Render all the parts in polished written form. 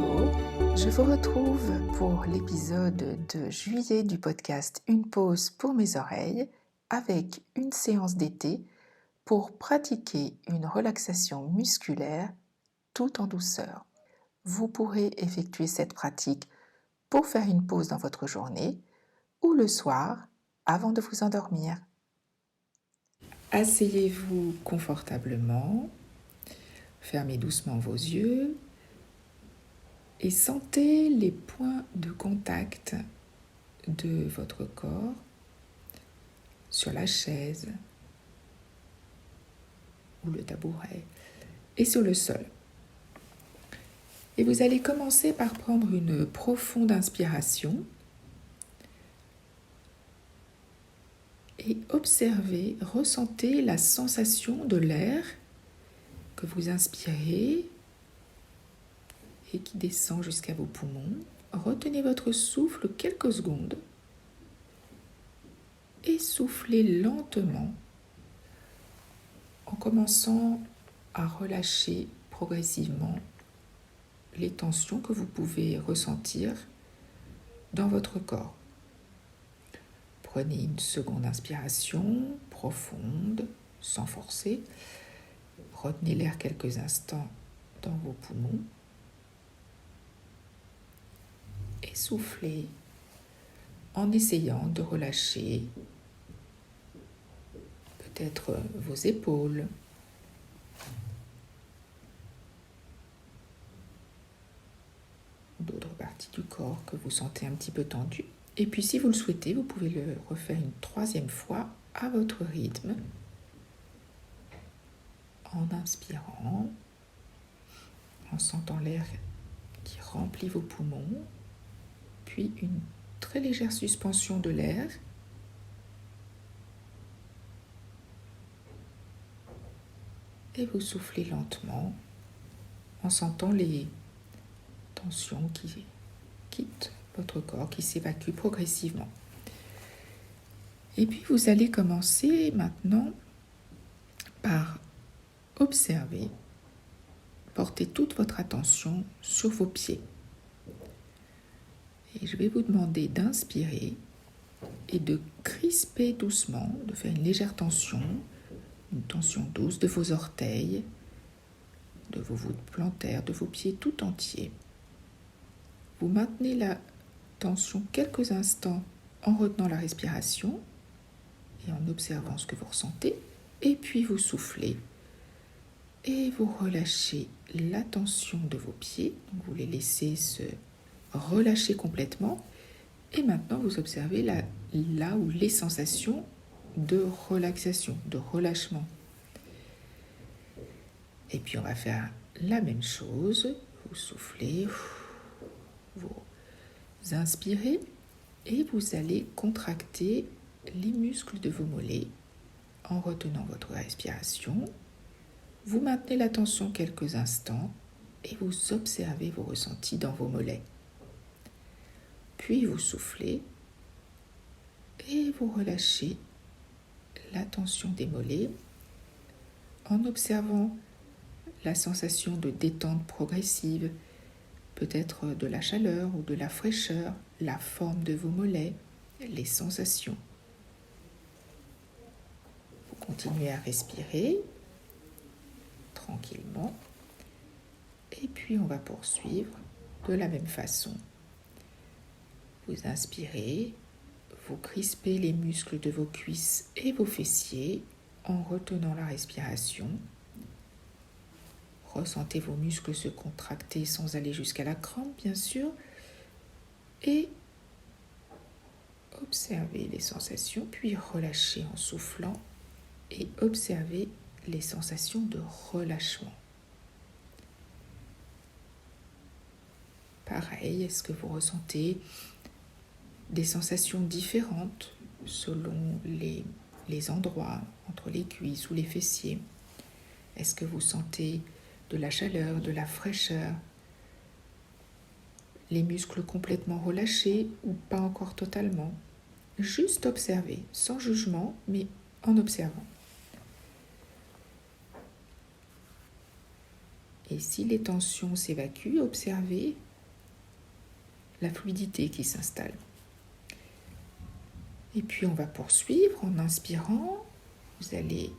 Hello, je vous retrouve pour l'épisode de juillet du podcast Une pause pour mes oreilles avec une séance d'été pour pratiquer une relaxation musculaire tout en douceur. Vous pourrez effectuer cette pratique pour faire une pause dans votre journée ou le soir avant de vous endormir. Asseyez-vous confortablement, fermez doucement vos yeux et sentez les points de contact de votre corps sur la chaise ou le tabouret et sur le sol. Et vous allez commencer par prendre une profonde inspiration et observer, ressentez la sensation de l'air que vous inspirez et qui descend jusqu'à vos poumons. Retenez votre souffle quelques secondes et soufflez lentement en commençant à relâcher progressivement les tensions que vous pouvez ressentir dans votre corps. Prenez une seconde inspiration profonde, sans forcer. Retenez l'air quelques instants dans vos poumons et soufflez en essayant de relâcher peut-être vos épaules, d'autres parties du corps que vous sentez un petit peu tendues. Et puis si vous le souhaitez, vous pouvez le refaire une troisième fois à votre rythme, en inspirant, en sentant l'air qui remplit vos poumons, puis une très légère suspension de l'air. Et vous soufflez lentement en sentant les tensions qui quittent votre corps, qui s'évacuent progressivement. Et puis vous allez commencer maintenant par observer, porter toute votre attention sur vos pieds. Et je vais vous demander d'inspirer et de crisper doucement, de faire une légère tension, une tension douce de vos orteils, de vos voûtes plantaires, de vos pieds tout entiers. Vous maintenez la tension quelques instants en retenant la respiration et en observant ce que vous ressentez. Et puis vous soufflez et vous relâchez la tension de vos pieds. Donc vous les laissez se relâcher complètement. Et maintenant vous observez là où les sensations de relaxation, de relâchement. Et puis on va faire la même chose. Vous soufflez, vous inspirez et vous allez contracter les muscles de vos mollets en retenant votre respiration. Vous maintenez la tension quelques instants et vous observez vos ressentis dans vos mollets. Puis vous soufflez et vous relâchez la tension des mollets en observant la sensation de détente progressive, peut-être de la chaleur ou de la fraîcheur, la forme de vos mollets, les sensations. Vous continuez à respirer tranquillement et puis on va poursuivre de la même façon. Vous inspirez, vous crispez les muscles de vos cuisses et vos fessiers en retenant la respiration. Ressentez vos muscles se contracter sans aller jusqu'à la crampe, bien sûr. Et observez les sensations, puis relâchez en soufflant et observez les sensations de relâchement. Pareil, est-ce que vous ressentez des sensations différentes selon les endroits, entre les cuisses ou les fessiers? Est-ce que vous sentez de la chaleur, de la fraîcheur, les muscles complètement relâchés ou pas encore totalement? Juste observer, sans jugement, mais en observant. Et si les tensions s'évacuent, observez la fluidité qui s'installe. Et puis on va poursuivre en inspirant. Vous allez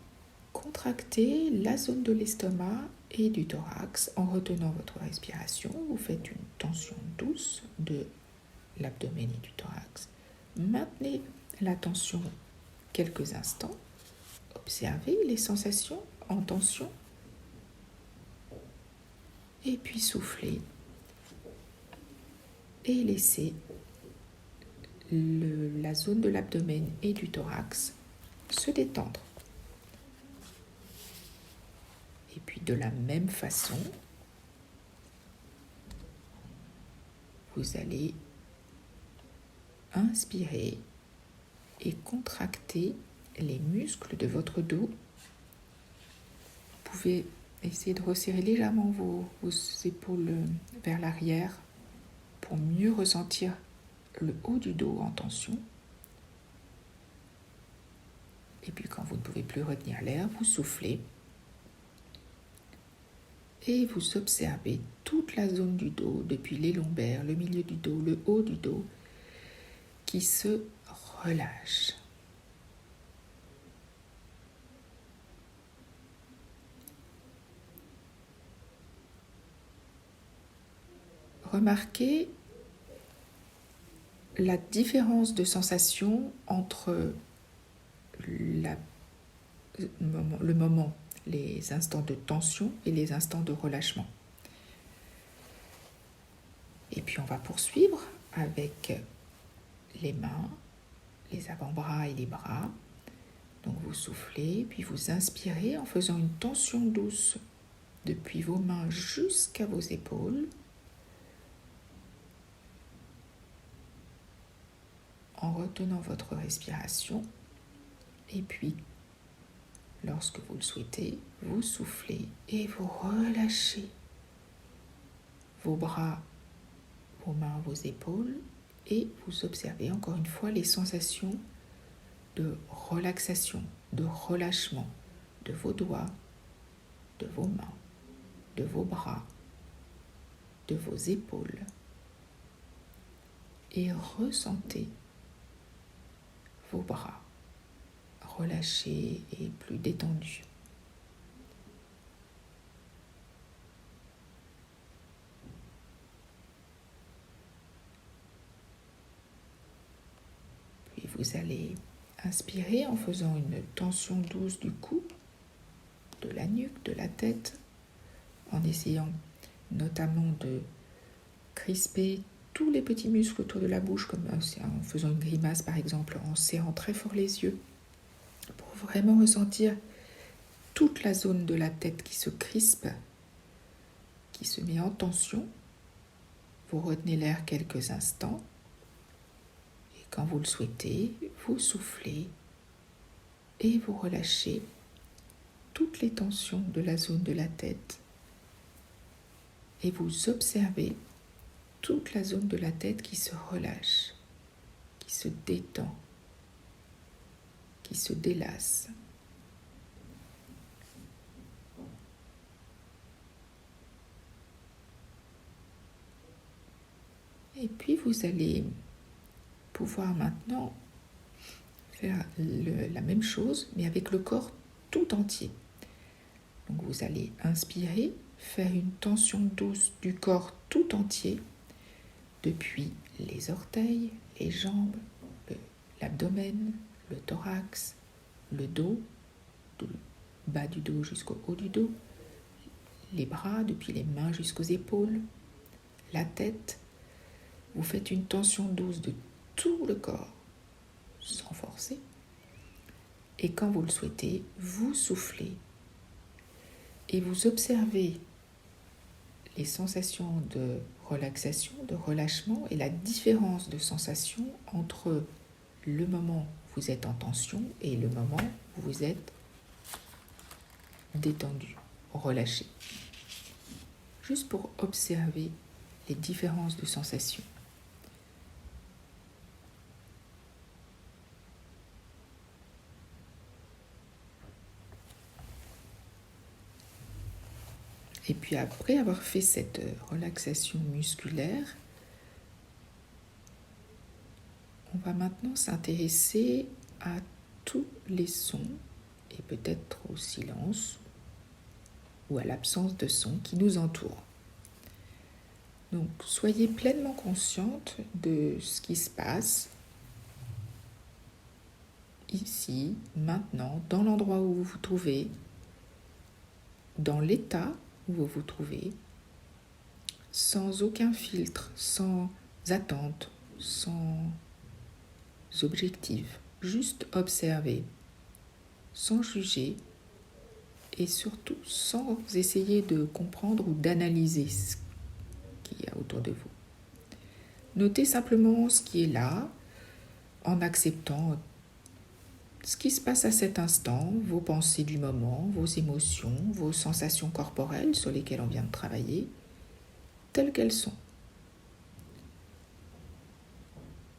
contracter la zone de l'estomac et du thorax en retenant votre respiration. Vous faites une tension douce de l'abdomen et du thorax. Maintenez la tension quelques instants. Observez les sensations en tension. Et puis soufflez. Et laissez la zone de l'abdomen et du thorax se détendre. Et puis de la même façon, vous allez inspirer et contracter les muscles de votre dos. Vous pouvez essayer de resserrer légèrement vos épaules vers l'arrière pour mieux ressentir le haut du dos en tension. Et puis quand vous ne pouvez plus retenir l'air, vous soufflez. Et vous observez toute la zone du dos, depuis les lombaires, le milieu du dos, le haut du dos, qui se relâche. Remarquez la différence de sensation entre le moment, les instants de tension et les instants de relâchement. Et puis on va poursuivre avec les mains, les avant-bras et les bras. Donc vous soufflez, puis vous inspirez en faisant une tension douce depuis vos mains jusqu'à vos épaules. En retenant votre respiration. Et puis, lorsque vous le souhaitez, vous soufflez et vous relâchez vos bras, vos mains, vos épaules. Et vous observez encore une fois les sensations de relaxation, de relâchement de vos doigts, de vos mains, de vos bras, de vos épaules. Et ressentez vos bras relâchés et plus détendus. Puis vous allez inspirer en faisant une tension douce du cou, de la nuque, de la tête, en essayant notamment de crisper tous les petits muscles autour de la bouche, comme en faisant une grimace par exemple, en serrant très fort les yeux, pour vraiment ressentir toute la zone de la tête qui se crispe, qui se met en tension. Vous retenez l'air quelques instants et quand vous le souhaitez, vous soufflez et vous relâchez toutes les tensions de la zone de la tête et vous observez toute la zone de la tête qui se relâche, qui se détend, qui se délasse. Et puis vous allez pouvoir maintenant faire la même chose, mais avec le corps tout entier. Donc vous allez inspirer, faire une tension douce du corps tout entier, depuis les orteils, les jambes, l'abdomen, le thorax, le dos, du bas du dos jusqu'au haut du dos, les bras depuis les mains jusqu'aux épaules, la tête. Vous faites une tension douce de tout le corps, sans forcer. Et quand vous le souhaitez, vous soufflez. Et vous observez les sensations de relaxation, de relâchement et la différence de sensation entre le moment où vous êtes en tension et le moment où vous êtes détendu, relâché. Juste pour observer les différences de sensations. Et puis après avoir fait cette relaxation musculaire, On va maintenant s'intéresser à tous les sons et peut-être au silence ou à l'absence de son qui nous entoure. Donc, soyez pleinement consciente de ce qui se passe ici, maintenant, dans l'endroit où vous vous trouvez, dans l'état où vous vous trouvez, sans aucun filtre, sans attente, sans objectif, juste observer, sans juger et surtout sans essayer de comprendre ou d'analyser ce qu'il y a autour de vous. Notez simplement ce qui est là, en acceptant ce qui se passe à cet instant, vos pensées du moment, vos émotions, vos sensations corporelles sur lesquelles on vient de travailler, telles qu'elles sont.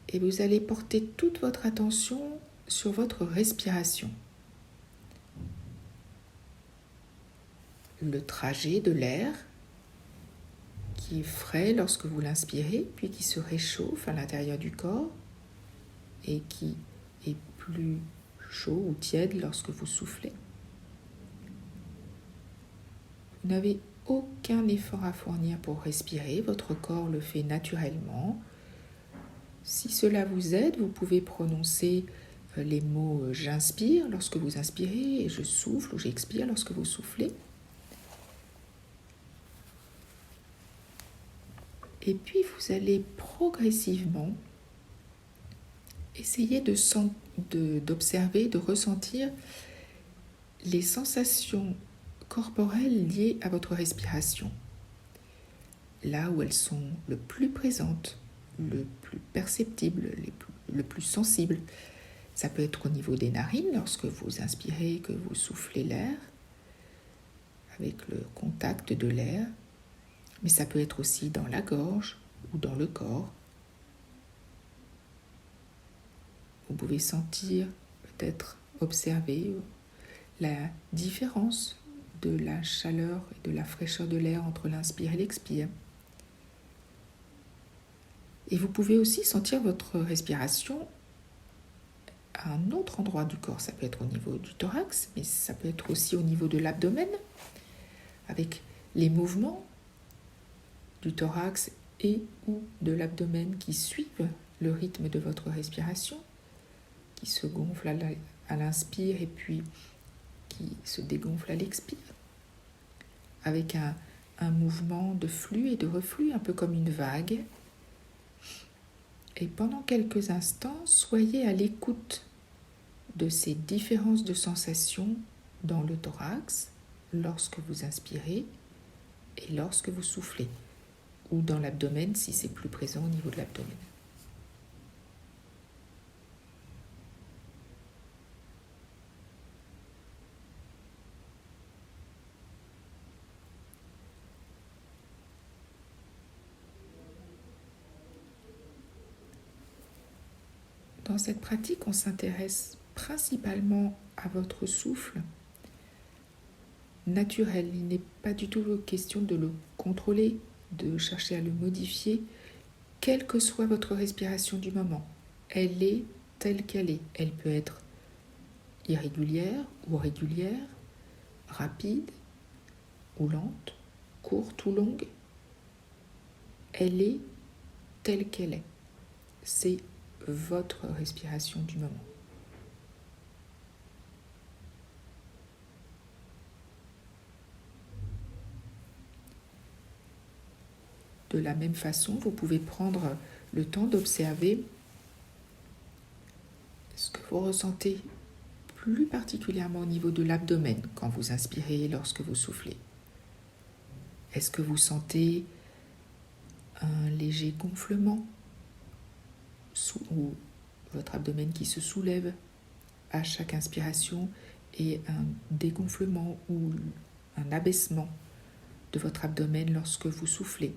Et vous allez porter toute votre attention sur votre respiration. Le trajet de l'air qui est frais lorsque vous l'inspirez, puis qui se réchauffe à l'intérieur du corps et qui est plus chaud ou tiède lorsque vous soufflez. Vous n'avez aucun effort à fournir pour respirer, votre corps le fait naturellement. Si cela vous aide, vous pouvez prononcer les mots « j'inspire » lorsque vous inspirez et « je souffle » ou « j'expire » lorsque vous soufflez. Et puis vous allez progressivement essayer d'observer, de ressentir les sensations corporelles liées à votre respiration. Là où elles sont le plus présentes, le plus perceptibles, le plus sensibles. Ça peut être au niveau des narines lorsque vous inspirez, que vous soufflez l'air, avec le contact de l'air. Mais ça peut être aussi dans la gorge ou dans le corps. Vous pouvez sentir, peut-être observer la différence de la chaleur et de la fraîcheur de l'air entre l'inspire et l'expire. Et vous pouvez aussi sentir votre respiration à un autre endroit du corps. Ça peut être au niveau du thorax, mais ça peut être aussi au niveau de l'abdomen, avec les mouvements du thorax et ou de l'abdomen qui suivent le rythme de votre respiration, qui se gonfle à l'inspire et puis qui se dégonfle à l'expire, avec un mouvement de flux et de reflux, un peu comme une vague. Et pendant quelques instants, soyez à l'écoute de ces différences de sensations dans le thorax lorsque vous inspirez et lorsque vous soufflez, ou dans l'abdomen si c'est plus présent au niveau de l'abdomen. Dans cette pratique, on s'intéresse principalement à votre souffle naturel. Il n'est pas du tout question de le contrôler, de chercher à le modifier, quelle que soit votre respiration du moment. Elle est telle qu'elle est. Elle peut être irrégulière ou régulière, rapide ou lente, courte ou longue. Elle est telle qu'elle est. C'est votre respiration du moment. De la même façon, vous pouvez prendre le temps d'observer ce que vous ressentez plus particulièrement au niveau de l'abdomen quand vous inspirez et lorsque vous soufflez. Est-ce que vous sentez un léger gonflement ou votre abdomen qui se soulève à chaque inspiration et un dégonflement ou un abaissement de votre abdomen lorsque vous soufflez?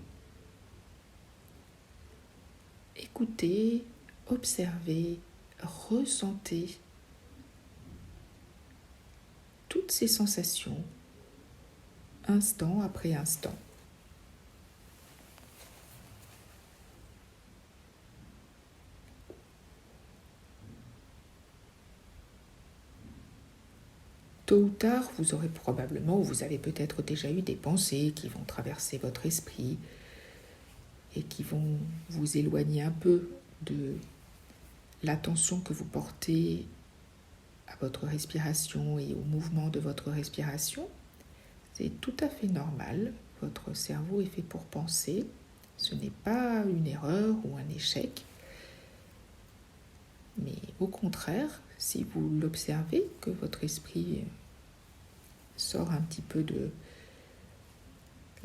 Écoutez, observez, ressentez toutes ces sensations, instant après instant. tôt ou tard, vous aurez probablement, ou vous avez peut-être déjà eu des pensées qui vont traverser votre esprit et qui vont vous éloigner un peu de l'attention que vous portez à votre respiration et au mouvement de votre respiration. C'est tout à fait normal. Votre cerveau est fait pour penser. Ce n'est pas une erreur ou un échec. Mais au contraire, si vous l'observez, que votre esprit sort un petit peu de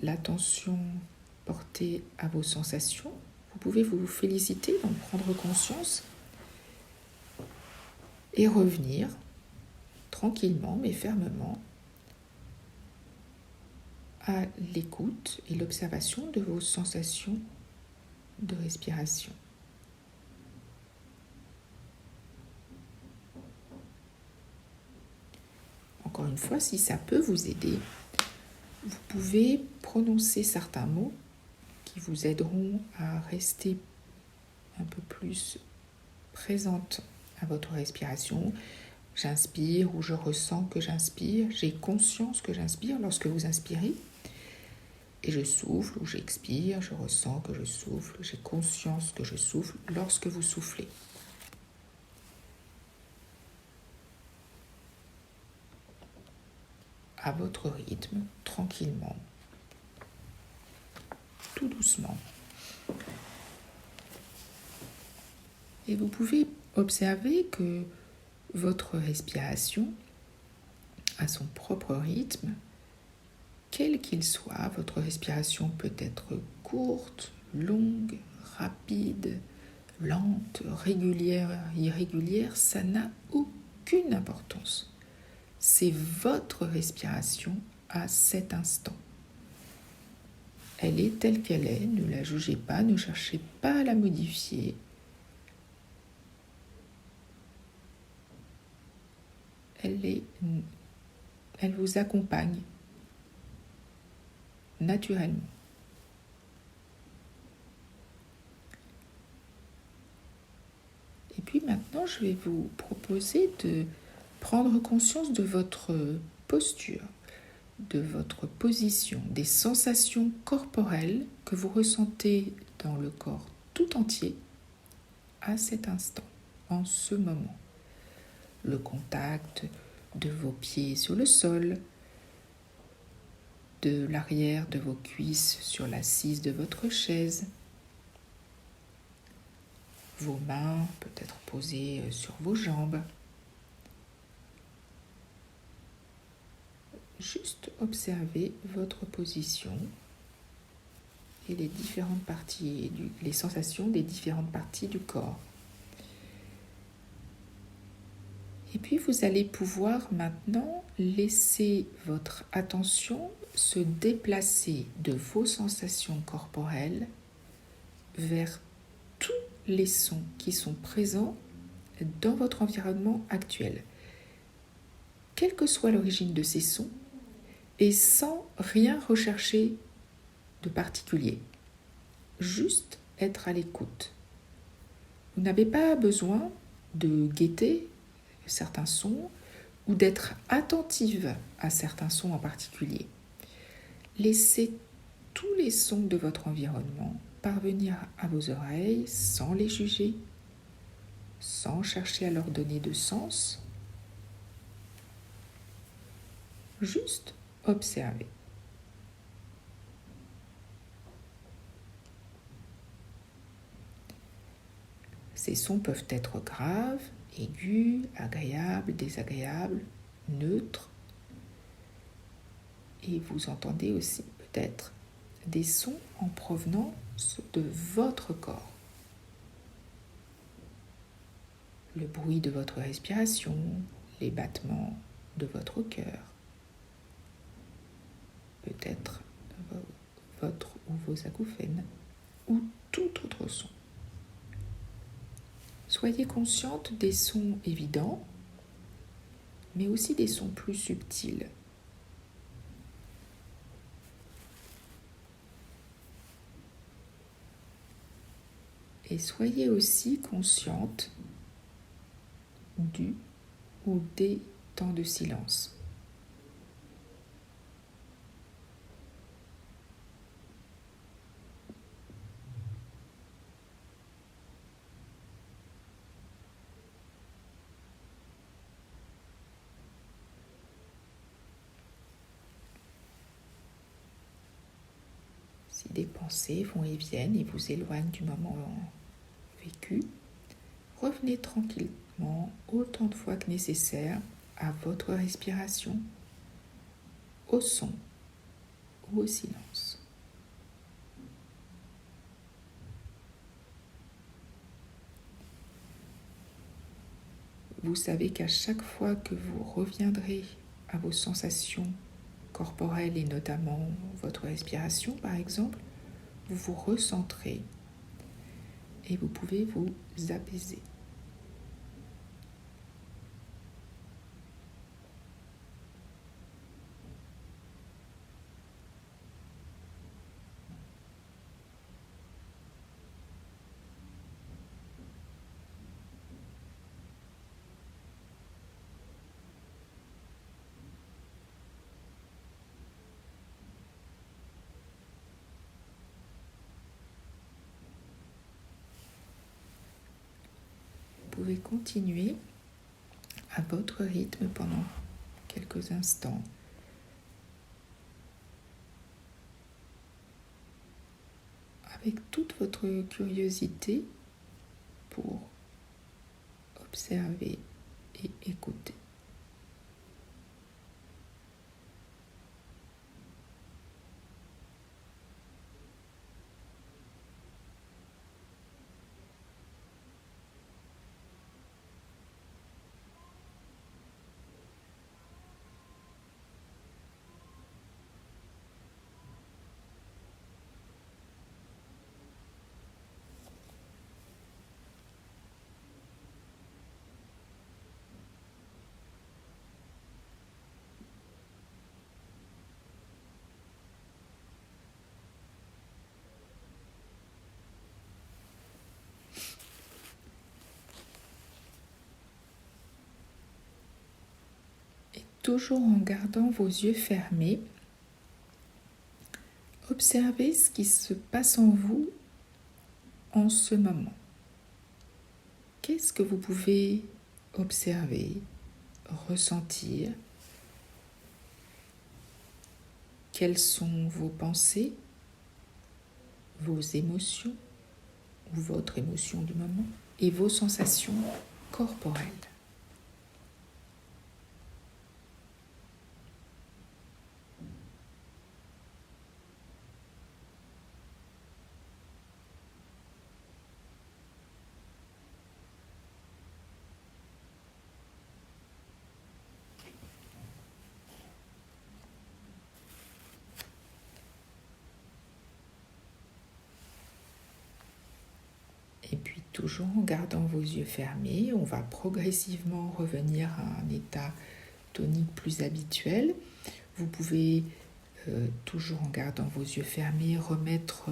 l'attention portée à vos sensations, vous pouvez vous féliciter, en prendre conscience et revenir tranquillement mais fermement à l'écoute et l'observation de vos sensations de respiration. Encore une fois, si ça peut vous aider, vous pouvez prononcer certains mots qui vous aideront à rester un peu plus présente à votre respiration. J'inspire ou je ressens que j'inspire, j'ai conscience que j'inspire lorsque vous inspirez. Et je souffle ou j'expire, je ressens que je souffle, j'ai conscience que je souffle lorsque vous soufflez. À votre rythme, tranquillement, tout doucement. Et vous pouvez observer que votre respiration a son propre rythme, quel qu'il soit. Votre respiration peut être courte, longue, rapide, lente, régulière, irrégulière, ça n'a aucune importance. C'est votre respiration à cet instant. Elle est telle qu'elle est, ne la jugez pas, ne cherchez pas à la modifier. Elle vous accompagne naturellement. Et puis maintenant, je vais vous proposer de prendre conscience de votre posture, de votre position, des sensations corporelles que vous ressentez dans le corps tout entier à cet instant, en ce moment. Le contact de vos pieds sur le sol, de l'arrière de vos cuisses sur l'assise de votre chaise, vos mains peut-être posées sur vos jambes. Juste observez votre position et les différentes parties, les sensations des différentes parties du corps. Et puis vous allez pouvoir maintenant laisser votre attention se déplacer de vos sensations corporelles vers tous les sons qui sont présents dans votre environnement actuel. Quelle que soit l'origine de ces sons, et sans rien rechercher de particulier. Juste être à l'écoute. Vous n'avez pas besoin de guetter certains sons ou d'être attentive à certains sons en particulier. Laissez tous les sons de votre environnement parvenir à vos oreilles sans les juger, sans chercher à leur donner de sens. Juste observer. Ces sons peuvent être graves, aigus, agréables, désagréables, neutres. Et vous entendez aussi peut-être des sons en provenance de votre corps. Le bruit de votre respiration, les battements de votre cœur, peut-être votre ou vos acouphènes, ou tout autre son. Soyez consciente des sons évidents, mais aussi des sons plus subtils. Et soyez aussi consciente du ou des temps de silence. si des pensées vont et viennent et vous éloignent du moment vécu, revenez tranquillement autant de fois que nécessaire à votre respiration, au son ou au silence. Vous savez qu'à chaque fois que vous reviendrez à vos sensations corporelles et notamment votre respiration par exemple, vous vous recentrez et vous pouvez vous apaiser. Vous pouvez continuer à votre rythme pendant quelques instants. Avec toute votre curiosité pour observer et écouter. Toujours en gardant vos yeux fermés, observez ce qui se passe en vous en ce moment. Qu'est-ce que vous pouvez observer, ressentir? Quelles sont vos pensées, vos émotions ou votre émotion du moment et vos sensations corporelles? Et puis toujours en gardant vos yeux fermés, on va progressivement revenir à un état tonique plus habituel. Vous pouvez, toujours en gardant vos yeux fermés, remettre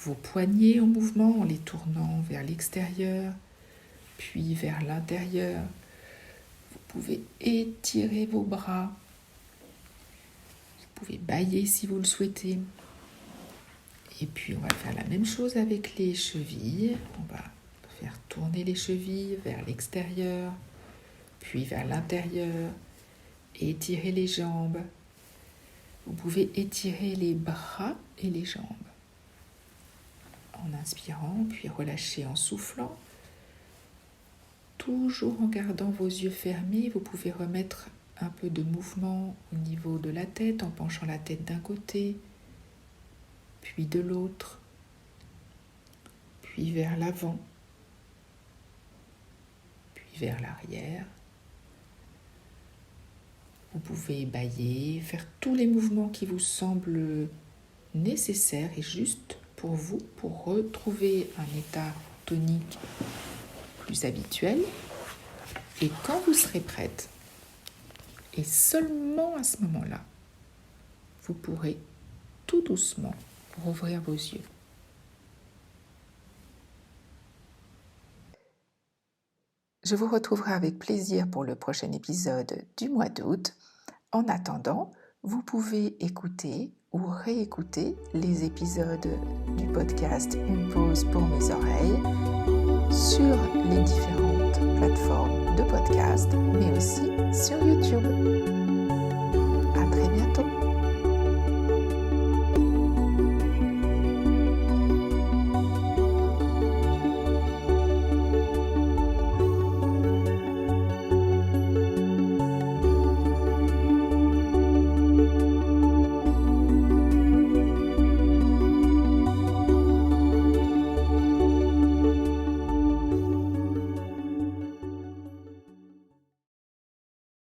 vos poignets en mouvement en les tournant vers l'extérieur, puis vers l'intérieur. Vous pouvez étirer vos bras. Vous pouvez bâiller si vous le souhaitez. Et puis on va faire la même chose avec les chevilles. On va faire tourner les chevilles vers l'extérieur, puis vers l'intérieur. Étirer les jambes. Vous pouvez étirer les bras et les jambes. En inspirant, puis relâcher en soufflant. Toujours en gardant vos yeux fermés, vous pouvez remettre un peu de mouvement au niveau de la tête en penchant la tête d'un côté, puis de l'autre, puis vers l'avant, puis vers l'arrière. Vous pouvez bâiller, faire tous les mouvements qui vous semblent nécessaires et justes pour vous, pour retrouver un état tonique plus habituel. Et quand vous serez prête, et seulement à ce moment-là, vous pourrez tout doucement rouvrir vos yeux. Je vous retrouverai avec plaisir pour le prochain épisode du mois d'août. En attendant, vous pouvez écouter ou réécouter les épisodes du podcast Une pause pour mes oreilles sur les différentes plateformes de podcast, mais aussi sur YouTube. À très bientôt.